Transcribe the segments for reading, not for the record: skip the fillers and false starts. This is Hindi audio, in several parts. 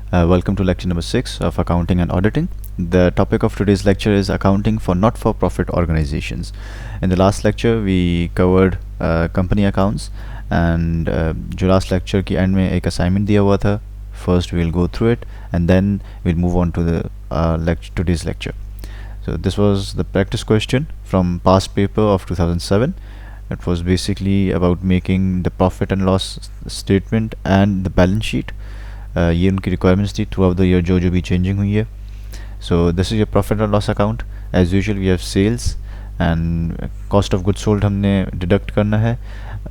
Welcome to lecture number 6 of Accounting and Auditing. The topic of today's lecture is accounting for not-for-profit organizations. In the last lecture, we covered company accounts, and जो last lecture की end में एक assignment दिया हुआ था. First, we'll go through it, and then we'll move on to the today's lecture. So this was the practice question from past paper of 2007. It was basically about making the profit and loss statement and the balance sheet. ये उनकी रिक्वायरमेंट्स थी थ्रू आउट द ईयर जो भी चेंजिंग हुई है. So this is your profit and loss account. As usual we have sales and cost of goods sold हमने डिडक्ट करना है.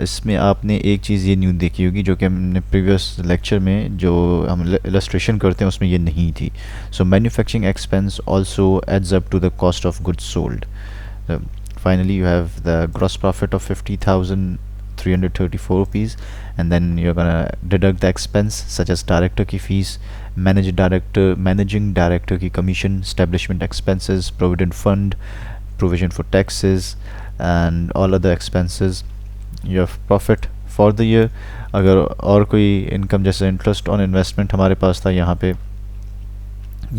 इसमें आपने एक चीज़ ये न्यू देखी होगी जो कि हमने प्रीवियस लेक्चर में जो हम इलस्ट्रेशन करते हैं उसमें ये नहीं थी. So manufacturing expense also adds up to the cost of goods sold. Finally, you have the gross profit of 50,334 rupees, and then you're gonna deduct the expense such as director ki fees, managing director ki commission, establishment expenses, provident fund, provision for taxes, and all other expenses. You have profit for the year. अगर और कोई इनकम जैसे इंटरेस्ट ऑन इन्वेस्टमेंट हमारे पास था यहाँ पे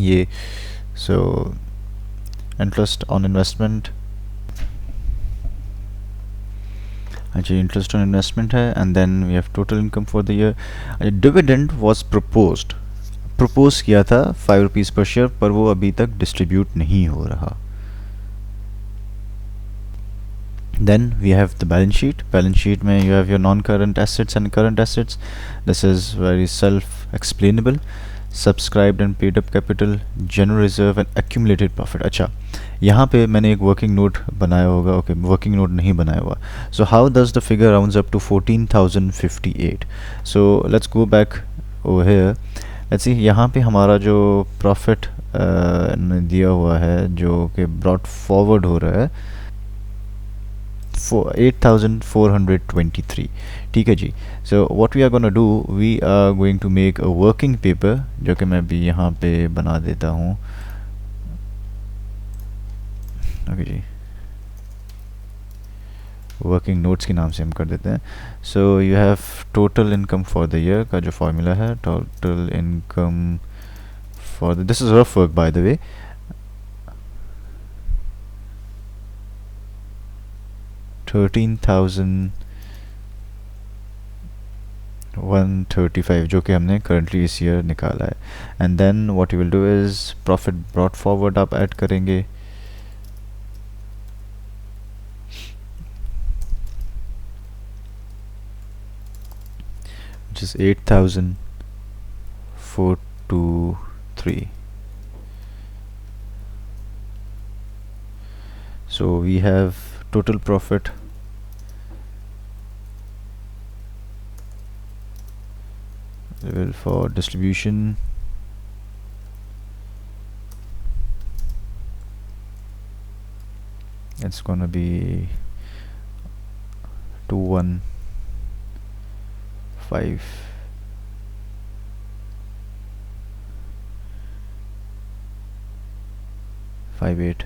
ये, so interest on investment, actually interest on investment है, and then we have total income for the year. Dividend was proposed किया था 5 rupees per share, पर वो अभी तक डिस्ट्रीब्यूट नहीं हो रहा. Then we have the balance sheet में you have your non-current assets and current assets. This is very self-explainable. Subscribed and paid up capital, general reserve and accumulated profit. अच्छा, यहाँ पे मैंने एक वर्किंग नोट बनाया होगा. ओके, वर्किंग नोट नहीं बनाया हुआ. So how does the figure rounds up to 14,058. So let's go back over here. Let's see यहाँ पे हमारा जो प्रॉफिट दिया हुआ है जो कि ब्रॉट फॉरवर्ड हो रहा है 8,423. ठीक है जी. So what we are gonna do, we are going to make a working paper जो कि मैं भी यहाँ पे बना देता हूँ. ओके जी, वर्किंग नोट्स के नाम से हम कर देते हैं. So you have total income for the year का जो फॉर्मूला है, total income for the, this is rough work by the way. $13,135 जो कि हमने करंटली इस ईयर निकाला है. And then what you will do is profit brought forward आप ऐड करेंगे. which is 8,423. So we have total profit level for distribution it's gonna be 21558.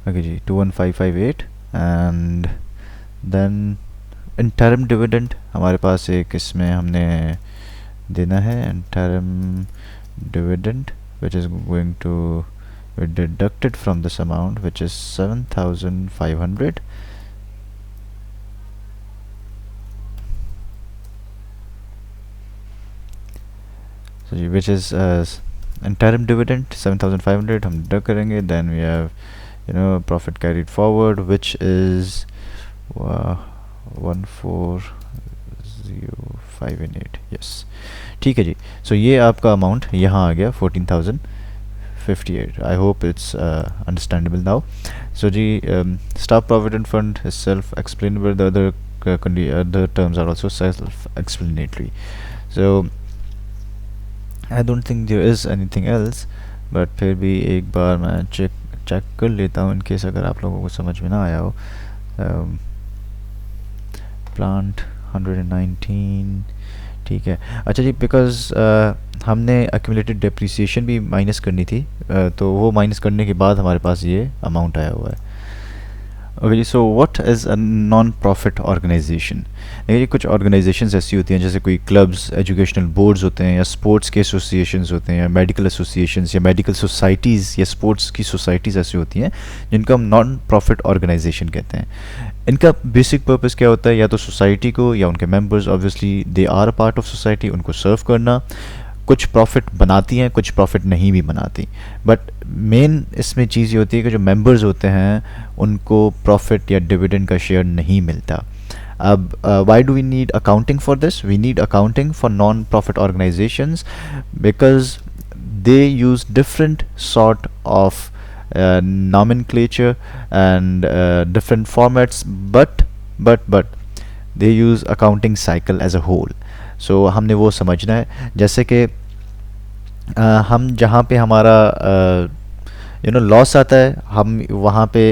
Okay जी, 21558. एंड देन इंटरम डिविडेंड हमारे पास एक इसमें हमने देना है. Interim dividend which is going to be deducted from this amount, which is 7,500. So which is interim dividend 7,500 हम deduct करेंगे. then we have profit carried forward which is 140,508. yes, ठीक है जी. so ये आपका अमाउंट यहाँ आ गया 14,058. I hope it's understandable now. so ji, staff provident fund is self explainable. the other terms are also self explanatory. so I don't think there is anything else, but फिर भी एक बार मैं चेक कर लेता हूँ in case अगर आप लोगों को समझ में ना आया हो. प्लांट 119. ठीक है. अच्छा जी, बिकॉज हमने accumulated depreciation भी माइनस करनी थी, तो वो माइनस करने के बाद हमारे पास ये अमाउंट आया हुआ है. ओके जी, so what is a non profit organisation? देखिए जी, कुछ ऑर्गेनाइजेशंस ऐसी होती हैं जैसे कोई क्लब्स, एजुकेशनल बोर्ड्स होते हैं, या स्पोर्ट्स के एसोसिएशंस होते हैं, या मेडिकल एसोसिएशंस, या मेडिकल सोसाइटीज़, या स्पोर्ट्स की सोसाइटीज़ ऐसी होती हैं जिनको हम नॉन प्रॉफिट ऑर्गेनाइजेशन कहते हैं। इनका बेसिक पर्पस क्या होता है? या तो सोसाइटी को या उनके members, obviously they are a part of society, उनको सर्व करना। कुछ प्रॉफिट बनाती हैं, कुछ प्रॉफिट नहीं भी बनाती, बट मेन इसमें चीज़ ये होती है कि जो मेंबर्स होते हैं उनको प्रॉफिट या डिविडेंड का शेयर नहीं मिलता। अब why do we need accounting for this? We need accounting for non profit organisations because they use different sort of nomenclature and different formats, but they use accounting cycle as a whole. So हमने वो समझना है, जैसे कि हम जहाँ पे हमारा लॉस आता है, हम वहाँ पे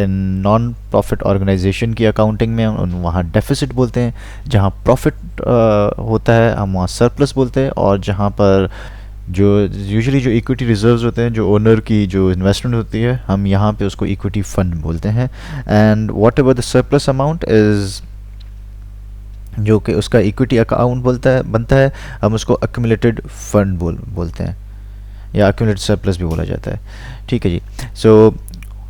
इन नॉन प्रॉफिट ऑर्गेनाइजेशन की अकाउंटिंग में हम वहाँ डेफिसिट बोलते हैं, जहाँ प्रॉफिट होता है हम वहाँ सरप्लस बोलते हैं, और जहाँ पर जो यूजुअली जो इक्विटी रिजर्व्स होते हैं, जो ओनर की जो इन्वेस्टमेंट होती है, हम यहाँ पे उसको इक्विटी फंड बोलते हैं। And what ever the surplus amount is, जो कि उसका इक्विटी अकाउंट बनता है, हम उसको अक्यूमुलेटेड फंड बोलते हैं, या अक्यूमुलेटेड सरप्लस भी बोला जाता है। ठीक है जी। So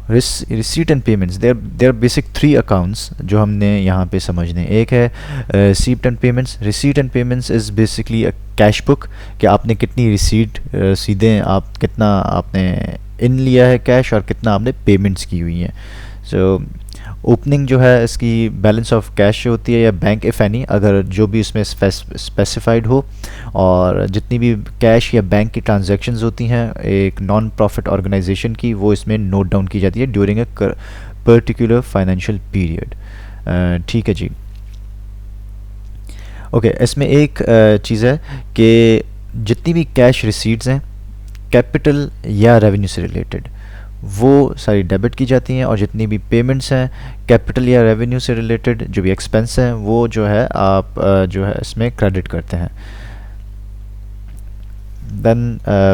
receipt and payments, there basic three accounts जो हमने यहाँ पे समझने। एक है receipt and payments. Receipt and payments is basically a cash book, कि आपने कितनी रिसीट सीधे आप कितना आपने इन लिया है कैश, और कितना आपने पेमेंट्स की हुई हैं। सो ओपनिंग जो है इसकी बैलेंस ऑफ कैश होती है, या बैंक इफ़ एनी, अगर जो भी इसमें स्पेसिफाइड हो, और जितनी भी कैश या बैंक की ट्रांजैक्शंस होती हैं एक नॉन प्रॉफिट ऑर्गेनाइजेशन की, वो इसमें नोट डाउन की जाती है during a particular financial period. ठीक है जी। ओके, इसमें एक चीज़ है कि जितनी भी कैश रिसीट्स हैं कैपिटल या रेवेन्यू से रिलेटेड, वो सारी डेबिट की जाती हैं, और जितनी भी पेमेंट्स हैं कैपिटल या रेवेन्यू से रिलेटेड, जो भी एक्सपेंस हैं, वो जो है आप जो है इसमें क्रेडिट करते हैं। Then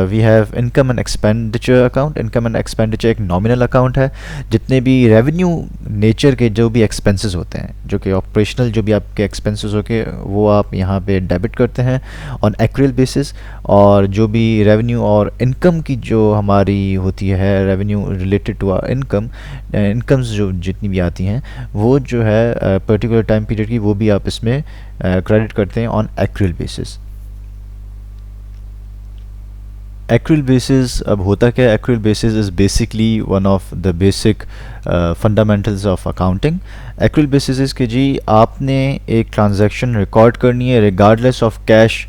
we have income and expenditure account. Income and expenditure एक नॉमिनल अकाउंट है। जितने भी रेवेन्यू नेचर के जो भी एक्सपेंसेस होते हैं, जो कि ऑपरेशनल जो भी आपके एक्सपेंसेस होके, वो आप यहाँ पे डेबिट करते हैं ऑन एक्रियल बेसिस। और जो भी रेवेन्यू और इनकम की जो हमारी होती है, revenue related to our incomes जो जितनी भी आती हैं, वो जो है पर्टिकुलर टाइम पीरियड की, वो भी आप इसमें क्रेडिट करते हैं on accrual basis. Accrual basis अब होता क्या है? Accrual basis is basically one of the basic fundamentals of accounting. Accrual basis is कि जी आपने एक ट्रांजैक्शन रिकॉर्ड करनी है रिगार्डलेस ऑफ कैश,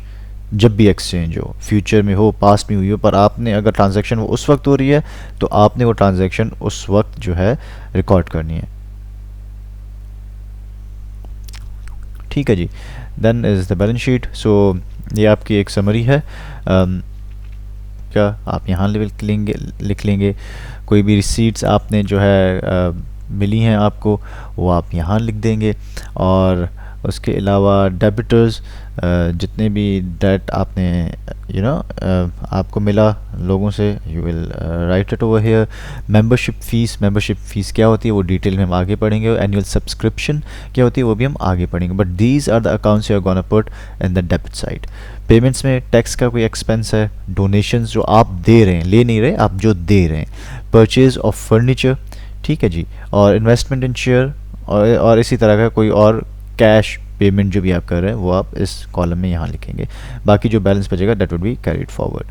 जब भी एक्सचेंज हो, फ्यूचर में हो, पास्ट में हुई हो, पर आपने अगर ट्रांजैक्शन वो उस वक्त हो रही है तो आपने वो ट्रांजैक्शन उस वक्त जो है रिकॉर्ड करनी है। ठीक है जी। Then is the balance sheet. So ये आपकी एक समरी है। क्या आप यहाँ लिख लेंगे कोई भी रिसीट्स आपने जो है मिली हैं आपको, वो आप यहाँ लिख देंगे। और उसके अलावा डेबिटर्स, जितने भी डेट आपने आपको मिला लोगों से, you will write it over here. Membership fees क्या होती है वो डिटेल में हम आगे पढ़ेंगे। एनुअल सब्सक्रिप्शन क्या होती है वो भी हम आगे पढ़ेंगे। But these are the accounts you are gonna put in the debit side. Payments में टैक्स का कोई एक्सपेंस है, डोनेशंस जो आप दे रहे हैं, ले नहीं रहे, आप जो दे रहे हैं, परचेज ऑफ फर्नीचर, ठीक है जी, और इन्वेस्टमेंट इन शेयर, और इसी तरह का कोई और कैश पेमेंट जो भी आप कर रहे हैं वो आप इस कॉलम में यहाँ लिखेंगे। बाकी जो बैलेंस बचेगा that would be carried forward.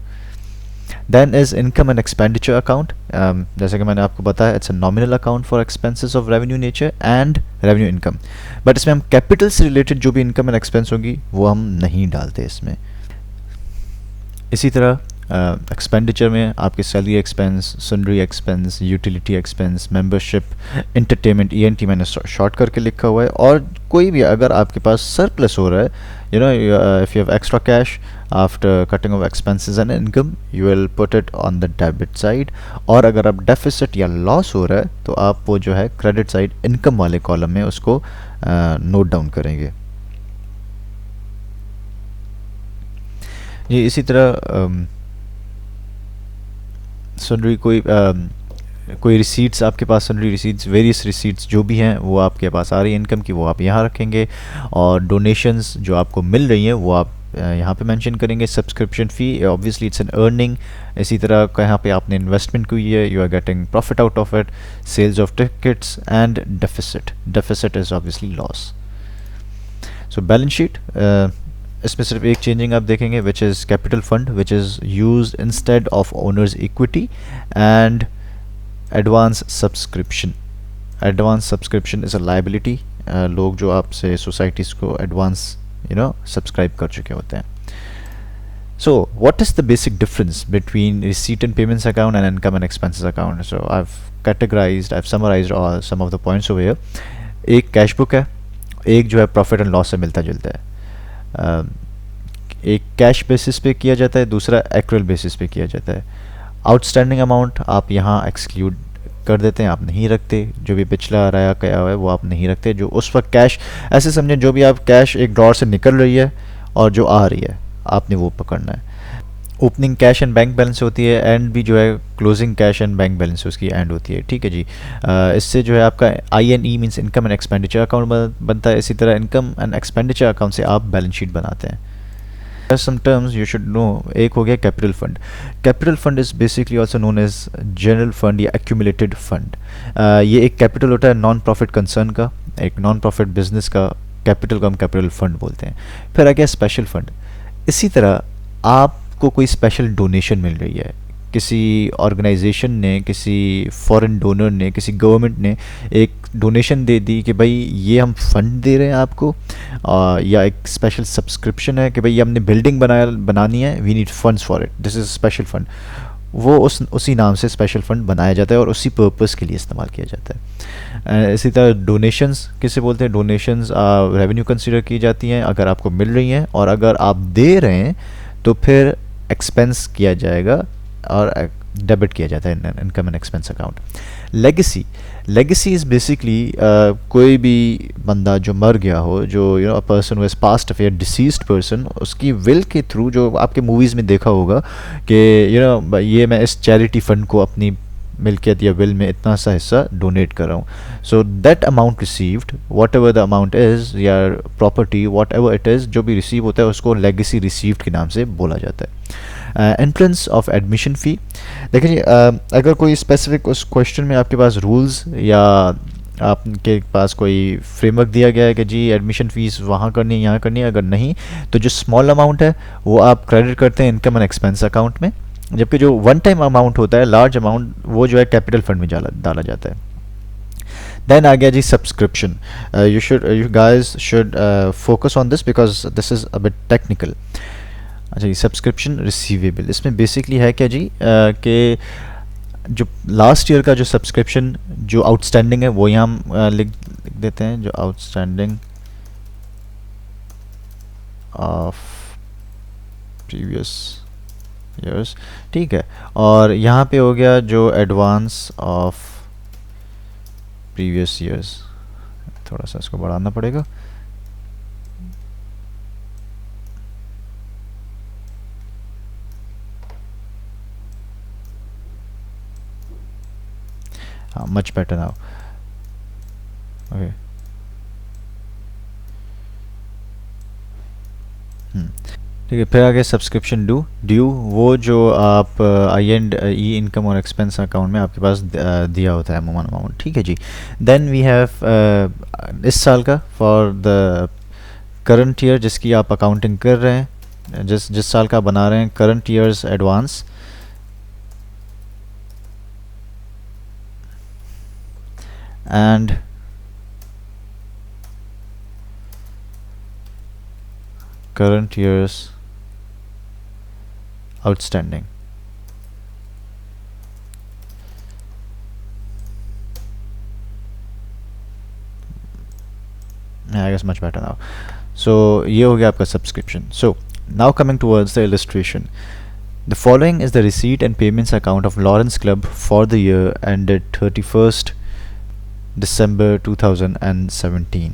Then is income and expenditure account. जैसे कि मैंने आपको बताया, it's a nominal account for expenses of revenue nature and revenue income. But इसमें हम कैपिटल से रिलेटेड जो भी इनकम एंड एक्सपेंस होगी वो हम नहीं डालते इसमें। इसी तरह एक्सपेंडिचर में आपके salary expense, sundry expense, utility expense, membership, entertainment, ENT मैंने शॉर्ट करके लिखा हुआ है। और कोई भी अगर आपके पास सरप्लस हो रहा है, if you have extra cash after cutting of expenses and income, you will put it on the debit side. और अगर आप डेफिसिट या लॉस हो रहा है तो आप वो जो है क्रेडिट साइड इनकम वाले कॉलम में उसको नोट डाउन करेंगे। ये इसी तरह सन्ड्री कोई कोई रिसीट्स आपके पास, सन्ड्री रिसीट्स, वेरियस रिसीट्स जो भी हैं वो आपके पास आ रही है इनकम की, वो आप यहाँ रखेंगे। और डोनेशंस जो आपको मिल रही हैं वो आप यहाँ पे मेंशन करेंगे। Subscription fee obviously it's an earning, इसी तरह का यहाँ पे आपने इन्वेस्टमेंट की है, you are getting profit out of it. Sales of tickets and deficit, deficit is obviously loss. So balance sheet, इसमें सिर्फ एक चेंजिंग आप देखेंगे, which is capital fund which is used instead of owners equity, and advance subscription. Advance subscription is a liability, लोग जो आपसे सोसाइटीज़ को एडवांस सब्सक्राइब कर चुके होते हैं। So what is the basic difference between receipt and payments account and income and expenses account? So I've summarized all some of the points over here. एक कैश बुक है, एक जो है प्रॉफिट एंड लॉस से मिलता जुलता है। एक कैश बेसिस पे किया जाता है, दूसरा एक्रुअल बेसिस पे किया जाता है। आउटस्टैंडिंग अमाउंट आप यहाँ एक्सक्लूड कर देते हैं, आप नहीं रखते। जो भी पिछला रहा क्या हुआ है वो आप नहीं रखते। जो उस वक्त कैश, ऐसे समझें जो भी आप कैश एक ड्रॉर से निकल रही है और जो आ रही है आपने वो पकड़ना है। Opening cash and bank balance होती है, एंड भी जो है closing cash and bank balance उसकी एंड होती है, ठीक है जी। इससे जो है आपका INE means income and expenditure account बनता है। इसी तरह इनकम एंड एक्सपेंडिचर अकाउंट से आप बैलेंस शीट बनाते हैं। Some terms you should know, एक हो गया capital fund. Capital fund is basically also known as general fund या एक्यूमुलेटेड फंड। ये एक कैपिटल होता है नॉन प्रॉफिट कंसर्न का, एक नॉन प्रॉफिट बिजनेस का कैपिटल को हम कैपिटल फंड बोलते हैं। फिर आ गया स्पेशल फंड। इसी तरह आपको कोई स्पेशल डोनेशन मिल रही है, किसी ऑर्गेनाइजेशन ने, किसी फॉरेन डोनर ने, किसी गवर्नमेंट ने एक डोनेशन दे दी कि भाई ये हम फंड दे रहे हैं आपको, या एक स्पेशल सब्सक्रिप्शन है कि भाई ये हमने बिल्डिंग बनानी है, we need funds for it, this is special fund. वो उसी नाम से स्पेशल फंड बनाया जाता है और उसी पर्पस के लिए इस्तेमाल किया जाता है। इसी तरह डोनेशंस किसे बोलते हैं? डोनेशंस रेवेन्यू कंसीडर की जाती हैं अगर आपको मिल रही हैं, और अगर आप दे रहे हैं तो फिर एक्सपेंस किया जाएगा और डेबिट किया जाता है income and expense account. Legacy is basically कोई भी बंदा जो मर गया हो, जो a person who has passed away, deceased person, उसकी विल के थ्रू, जो आपके मूवीज़ में देखा होगा कि ये मैं इस चैरिटी फंड को अपनी मिल्कियत या विल में इतना सा हिस्सा डोनेट कर रहा हूँ। So that amount received, whatever the amount is, या property whatever it is, जो भी रिसीव होता है उसको लेगेसी रिसीव्ड के नाम से बोला जाता है। एंट्रेंस ऑफ एडमिशन फ़ी, देखिए जी, अगर कोई स्पेसिफिक उस क्वेश्चन में आपके पास रूल्स या आपके पास कोई फ्रेमवर्क दिया गया है कि जी एडमिशन फ़ीस वहाँ करनी है, यहाँ करनी है, अगर नहीं तो जो स्मॉल अमाउंट है वो आप क्रेडिट करते हैं इनकम एंड एक्सपेंस अकाउंट में, जबकि जो वन टाइम अमाउंट होता है, लार्ज अमाउंट, वो जो है कैपिटल फंड में डाला जाता है। देन आ गया जी subscription. You guys should focus on this because this is a bit technical. अच्छा जी, सब्सक्रिप्शन रिसीवेबल, इसमें बेसिकली है क्या जी कि जो लास्ट ईयर का जो सब्सक्रिप्शन जो आउटस्टैंडिंग है वो यहाँ हम लिख देते हैं, जो आउटस्टैंडिंग ऑफ प्रीवियस ईयर्स, ठीक है। और यहाँ पे हो गया जो एडवांस ऑफ प्रीवियस ईयर्स, थोड़ा सा इसको बढ़ाना पड़ेगा। much better now. Okay. ठीक है, फिर आगे सब्सक्रिप्शन ड्यू, वो जो आप I&E इनकम और एक्सपेंस अकाउंट में आपके पास दिया होता है अमूमन अमाउंट, ठीक है जी। देन वी हैव इस साल का फॉर द करंट ईयर जिसकी आप अकाउंटिंग कर रहे हैं, जिस साल का बना रहे हैं, current years advance, and current year's outstanding. I guess much better now. So ये हो गया आपका subscription. So now coming towards the illustration. The following is the receipt and payments account of Lawrence Club for the year ended 31st December 2017.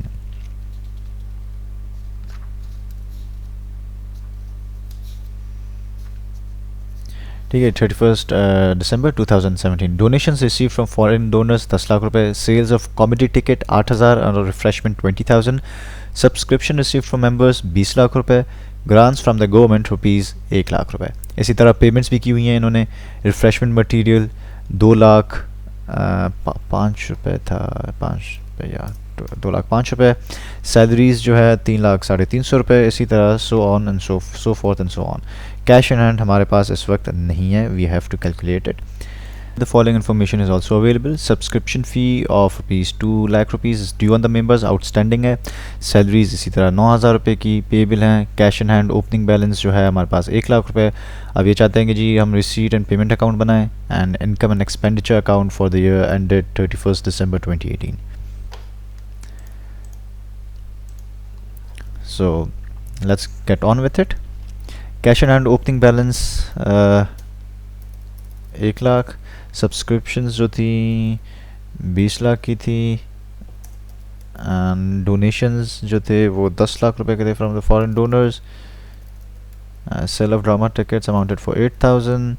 ठीक है, 31st December 2017. Donations received from foreign donors 10 lakh रुपए. Sales of comedy ticket 8,000 और refreshment 20,000. Subscription received from members 20 lakh रुपए. Grants from the government rupees 1 lakh रुपए. इसी तरह पेमेंट्स भी की हुई हैं इन्होंने. रिफ्रेशमेंट मटेरियल 2 लाख 5 रुपये था, 5 रुपये या 2 लाख 5 रुपये. सैलरीज जो है 3 लाख 350 रुपये. इसी तरह so on and so forth and so on. Cash in hand हमारे पास इस वक्त नहीं है, we have to calculate it. The following information is also available. Subscription fee of ₹2 lakh is due on the members, outstanding है. Salaries इसी तरह 9,000 रुपये की पेबल हैं. Cash in hand opening balance जो है हमारे पास 1 लाख रुपये. अब ये चाहते हैं कि जी हम रिसीट एंड पेमेंट अकाउंट बनाएं and income and expenditure account for the year ended 31st December 2018. So let's get on with it. Cash in hand opening balance 1 lakh. Subscriptions जो थी 20 लाख की थी एंड डोनेशंस जो थे वो 10 लाख रुपए के थे from the foreign donors. Sale of drama tickets amounted for 8,000.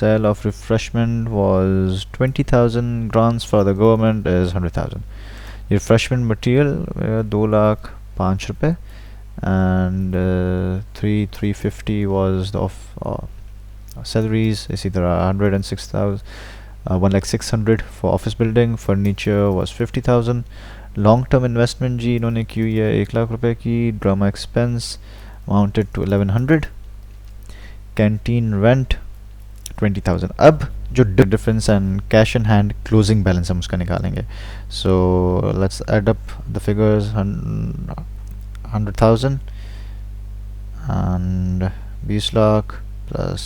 Sale of refreshment was 20,000. Grants for the government is 100,000. Refreshment material 2 lakh 5 रुपए and 350 was the of salaries. इसी तरह 1,06,000 for office building. Furniture was 50,000. Long term investment जी इन्होंने की हुई है 1 लाख रुपए की. Drama expense amounted to 1,100. Canteen rent 20,000. अब जो difference and cash in hand closing balance हम उसका निकालेंगे. So let's add up the figures. 100,000 and 20 lakh plus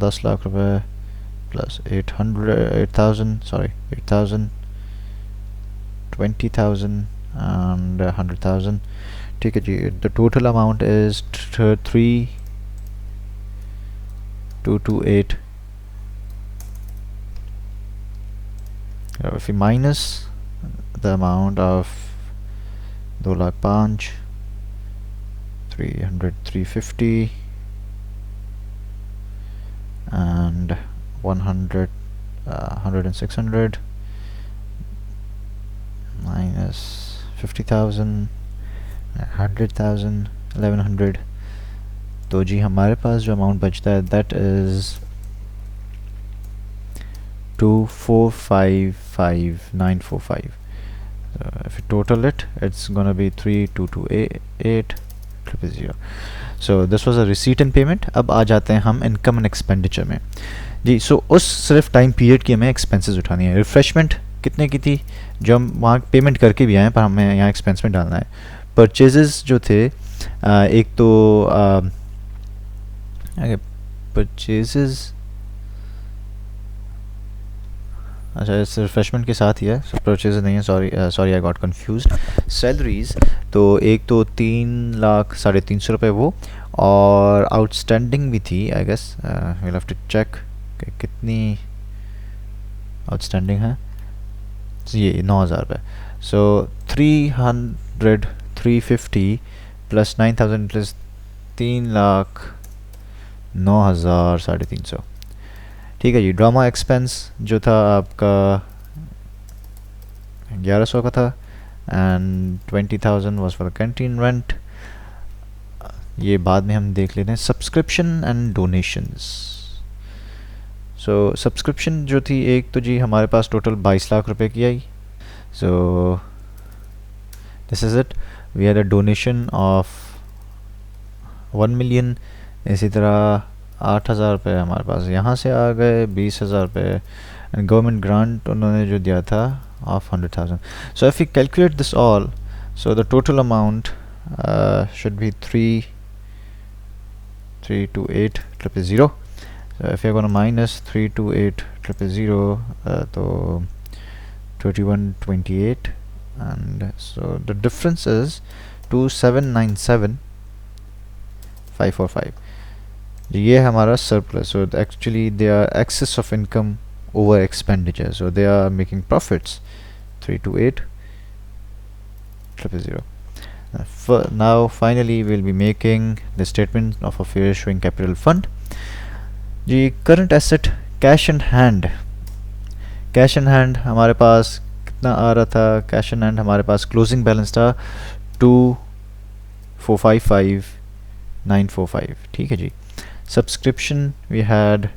10 lakh रुपए plus 8,000 8,000 20,000 and 100,000. ठीक है जी. The total amount is 3,228. If we minus the amount of 2 lakh 5, 300, 350 and 100, 100 and 600 minus 50,000, 100,000, 1,100. तो जी हमारे पास जो अमाउंट बचता है that is 2,455,945. If you total it, it's gonna be 3,228,000. So this was a receipt and payment. अब आ जाते हैं हम इनकम एंड एक्सपेंडिचर में जी. सो उस सिर्फ टाइम पीरियड की हमें एक्सपेंसेस उठानी है. रिफ्रेशमेंट कितने की थी जो हम वहाँ पेमेंट करके भी आए पर हमें यहाँ एक्सपेंस में डालना है. परचेजेस जो थे एक तो परचेजेस अच्छा इस रिफ्रेशमेंट के साथ ही है. परचेजेस नहीं है, sorry I got confused. Salaries तो एक तो 3 लाख 350 रुपये वो और आउटस्टैंडिंग भी थी. I guess will have to check कितनी आउटस्टैंडिंग है. ये 9,000 रुपये. So 300 350 plus 9,000 plus 3,09,000 350. ठीक है जी. ड्रामा एक्सपेंस जो था आपका 1,100 का था and 20,000 was for the canteen rent. ये बाद में हम देख लेते हैं. Subscription and donations. So subscription जो थी एक तो जी हमारे पास टोटल 22 लाख रुपए की आई. So this is it. We had a donation of 1 million. इसी तरह 8,000 रुपये हमारे पास यहाँ से आ गए. 20,000 रुपये एंड गवर्नमेंट ग्रांट उन्होंने जो दिया था of 100,000. So if you calculate this all, so the total amount should be 3,280,000. So if you're going to minus 3,280,000 तो 2,128 and so the difference is 2,797,545. ये हमारा surplus. So actually they are excess of income over expenditure, so they are making profits. 328,000. Now finally we'll be making the statement of affairs showing capital fund. जी current asset cash in hand, cash in hand हमारे पास कितना आ रहा था? कैश इन हैंड हमारे पास क्लोजिंग बैलेंस था 2,455,945, ठीक है जी। सब्सक्रिप्शन वी हैड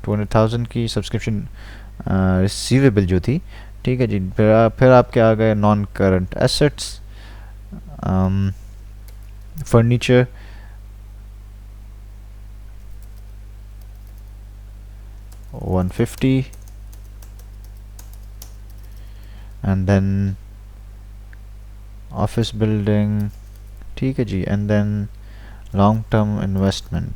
200,000 की सब्सक्रिप्शन रिसीवेबल जो थी, ठीक है जी। फिर आपके आ गए non current assets, furniture 150, and then office building, ठीक है जी, and then long term investment.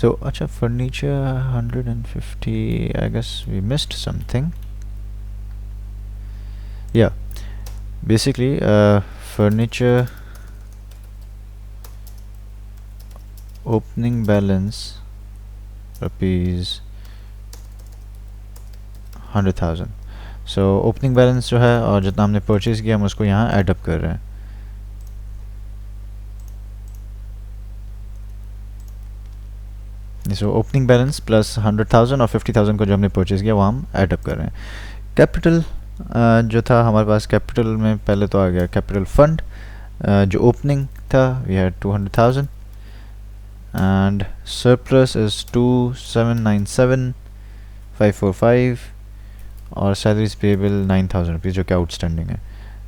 So अच्छा furniture 150, I guess we missed something. Yeah, basically furniture opening balance rupees 100,000. So opening balance जो है और जितना हमने परचेज़ किया हम उसको यहाँ एडअप कर रहे हैं। सो ओपनिंग बैलेंस प्लस 100,000 और 50,000 को जो हमने परचेज़ किया वो हम एडअप कर रहे हैं। कैपिटल जो था हमारे पास, कैपिटल में पहले तो आ गया कैपिटल फंड, जो ओपनिंग था we had 200,000 and surplus is 2,797,545 और सैलरीज पेबल 9,000 रुपीज़ जो कि आउटस्टैंडिंग है।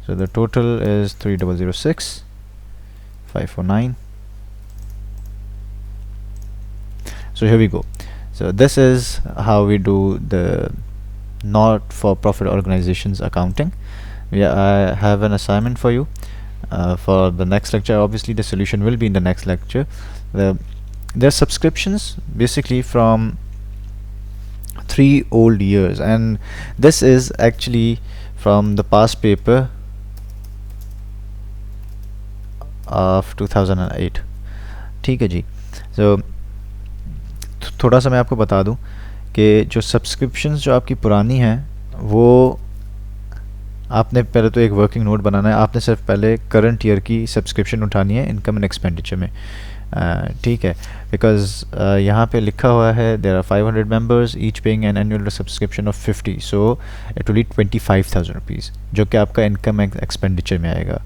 So the total is 3,006,549. So here we go. So this is how we do the not for profit organizations accounting. Yeah, I have an assignment for you for the next lecture. Obviously the solution will be in the next lecture. There are subscriptions basically from 3 old years, and this is actually from the past paper of 2008, ठीक है जी। So थोड़ा सा मैं आपको बता दूं कि जो सब्सक्रिप्शंस जो आपकी पुरानी हैं वो आपने पहले तो एक वर्किंग नोट बनाना है, आपने सिर्फ पहले करंट ईयर की सब्सक्रिप्शन उठानी है इनकम एंड एक्सपेंडिचर में, ठीक है। बिकॉज यहाँ पे लिखा हुआ है there are 500 members each paying an annual subscription of 50, so it will be 25,000 rupees जो कि आपका इनकम एंड एक्सपेंडिचर में आएगा।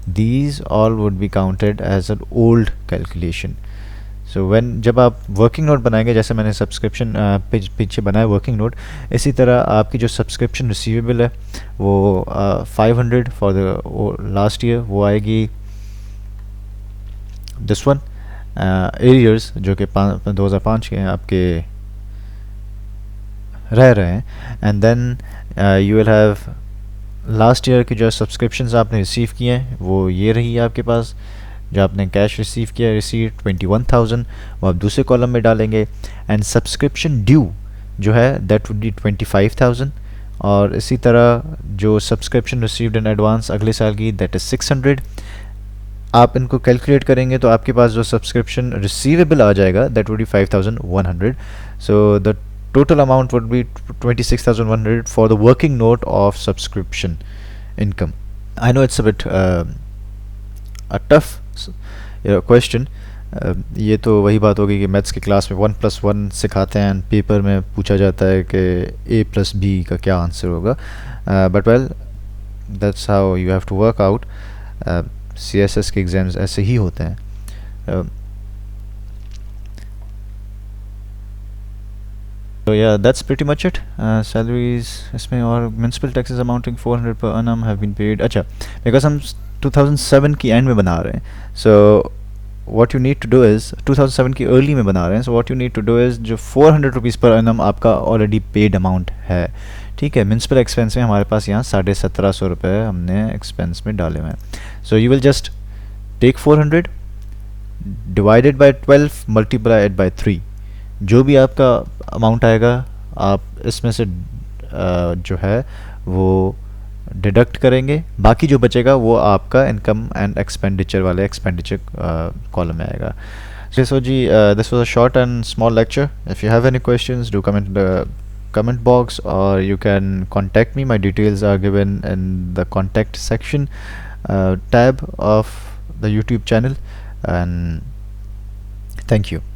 These all would be counted as an old calculation. So when जब आप वर्किंग नोट बनाएंगे, जैसे मैंने सब्सक्रिप्शन पीछे बनाया वर्किंग नोट, इसी तरह आपकी जो सब्सक्रिप्शन रिसीवेबल है वो 500 फॉर द लास्ट ईयर वो आएगी दिस वन एरियर्स जो कि 2005 के आपके रह रहे हैं, and then you will have last year की जो सब्सक्रिप्शंस आपने रिसीव किए हैं वो ये रही है आपके पास। जो आपने कैश रिसीव किया रिसीव 21,000 वो आप दूसरे कॉलम में डालेंगे, एंड सब्सक्रिप्शन ड्यू जो है दैट वुड बी 25,000, और इसी तरह जो सब्सक्रिप्शन रिसीव्ड इन एडवांस अगले साल की दैट इज़ 600। आप इनको कैलकुलेट करेंगे तो आपके पास जो सब्सक्रिप्शन रिसीवेबल आ जाएगा that would B 5,100। So the total amount would be 26,100 for the working note of subscription income. I know it's a bit a tough question. ये तो वही बात होगी कि मैथ्स की क्लास में 1+1 सिखाते हैं एंड पेपर में पूछा जाता है कि a+b का क्या आंसर होगा, but well that's how you have to work out. CSS के एग्ज़ाम्स ऐसे ही होते हैं। So yeah, that's pretty much it. Salaries इसमें और municipal taxes amounting 400 per annum have been paid. अच्छा, because हम 2007 की एंड में बना रहे हैं, so what you need to do is 2007 की अर्ली में बना रहे हैं, so what you need to do is जो 400 रुपीज़ पर annum आपका ऑलरेडी पेड अमाउंट है, ठीक है। म्यूनसिपल एक्सपेंस में हमारे पास यहाँ 1750 रुपये हमने एक्सपेंस में डाले हुए हैं। So you will just take 400 divided by 12 multiplied by 3, जो भी आपका अमाउंट आएगा आप इसमें से जो है वो डिडक्ट करेंगे, बाकी जो बचेगा वो आपका इनकम एंड एक्सपेंडिचर वाले एक्सपेंडिचर कॉलम में आएगा। सो जी this was a short and small lecture. If you have any questions do comment the comment box, or you can contact me. My details are given in the contact section tab of the YouTube channel, and Thank you.